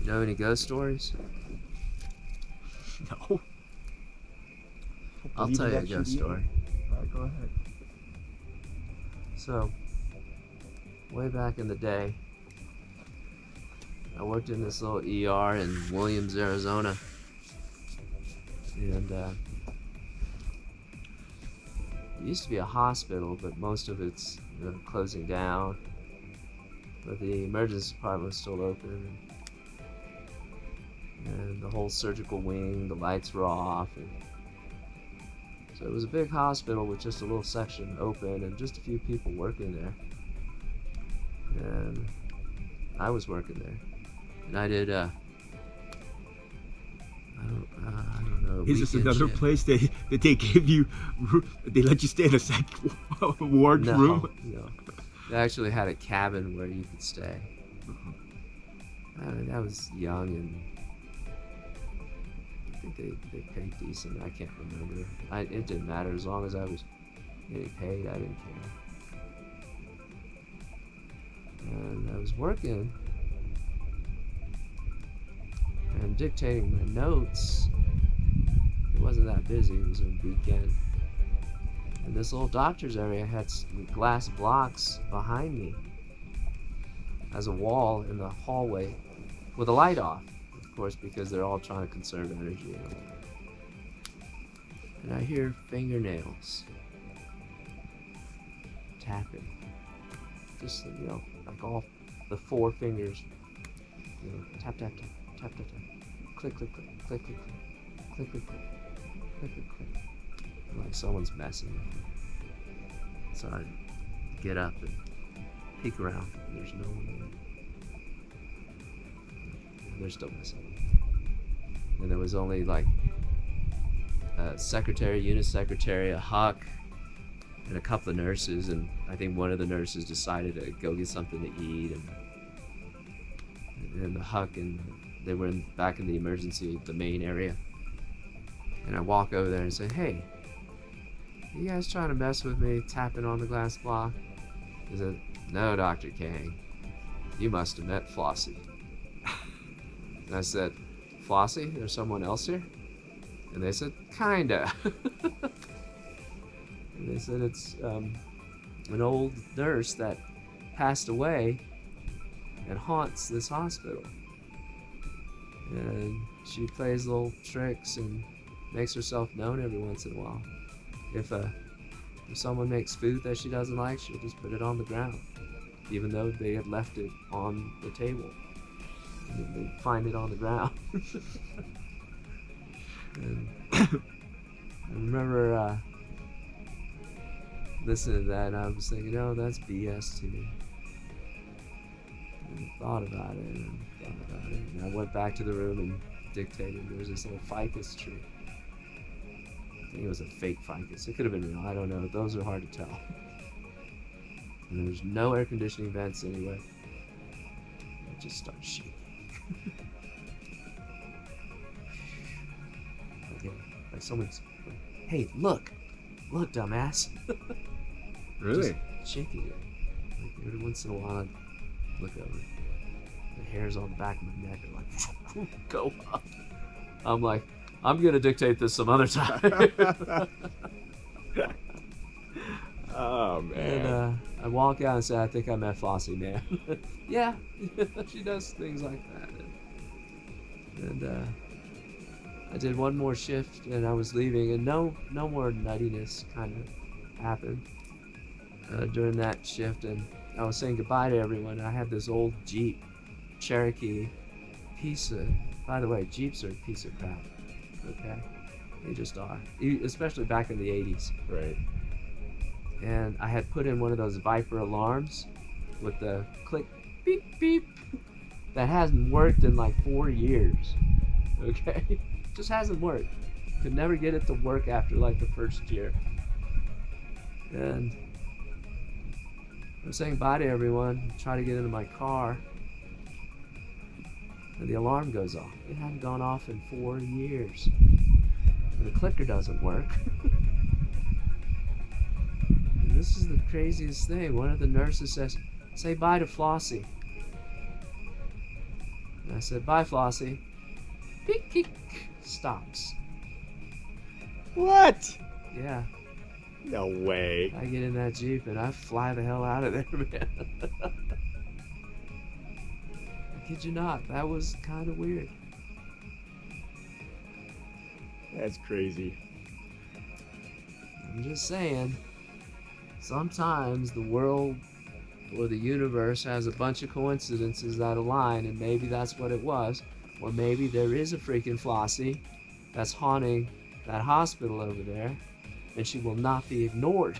You know any ghost stories? No. I'll tell you a ghost story. Go ahead. So, way back in the day, I worked in this little ER in Williams, Arizona. And it used to be a hospital, but most of it's closing down. But the emergency department was still open. And the whole surgical wing, the lights were off. And so it was a big hospital with just a little section open and just a few people working there. And I was working there. And I did, I don't know. Is this another place that they give you, they let you stay in a second ward room? No. They actually had a cabin where you could stay. I was young and I think they paid decent. I can't remember. It didn't matter. As long as I was getting paid, I didn't care. And I was working and dictating my notes. It wasn't that busy. It was a weekend. And this little doctor's area had glass blocks behind me as a wall in the hallway with a light off, of course, because they're all trying to conserve energy. And I hear fingernails tapping. Just, like all the 4 fingers. Tap, tap, tap, tap, tap, tap. Click, click, click, click, click, click, click, click, click, click, click, click. Like someone's messing with me. So I get up and peek around. There's no one there. And they're still messing. And there was only like a secretary, unit secretary, a huck, and a couple of nurses. And I think one of the nurses decided to go get something to eat. And the huck, and they were back in the emergency, the main area. And I walk over there and say, "Hey, you guys trying to mess with me, tapping on the glass block?" He said, "No, Dr. Kang, you must have met Flossy." And I said, "Flossy, there's someone else here?" And they said, "Kinda." And they said, "It's an old nurse that passed away and haunts this hospital. And she plays little tricks and makes herself known every once in a while. If someone makes food that she doesn't like, she'll just put it on the ground, even though they had left it on the table. And they find it on the ground." And I remember listening to that, and I was thinking, "Oh, that's BS to me." And I thought about it, and I went back to the room and dictated. There was this little ficus tree. I think it was a fake ficus. It could have been real. I don't know. Those are hard to tell. And there's no air conditioning vents anyway. It just started shaking. Okay, like someone's, "Hey, look, dumbass." Really? Just shaking it. Like every once in a while, I'd look over. The hairs on the back of my neck are like go up. I'm like, I'm gonna dictate this some other time. Oh man. And I walk out and say, "I think I met Flossy, man." Yeah, she does things like that. And I did one more shift, and I was leaving, and no more nuttiness kind of happened during that shift. And I was saying goodbye to everyone. I had this old Jeep Cherokee piece of. By the way, Jeeps are a piece of crap. Okay, they just are, especially back in the 80s. Right. And I had put in one of those Viper alarms with the click, beep, beep, that hasn't worked in like 4 years. Okay, just hasn't worked. Could never get it to work after like the first year. And I'm saying bye to everyone, try to get into my car, and the alarm goes off. It hadn't gone off in 4 years. And the clicker doesn't work. And this is the craziest thing. One of the nurses says, "Say bye to Flossy." And I said, bye, Flossy. Peek, peek. Stops. What? Yeah. No way. I get in that Jeep and I fly the hell out of there, man. I kid you not. That was kind of weird. That's crazy. I'm just saying, sometimes the world or the universe has a bunch of coincidences that align, and maybe that's what it was. Or maybe there is a freaking Flossie that's haunting that hospital over there, and she will not be ignored.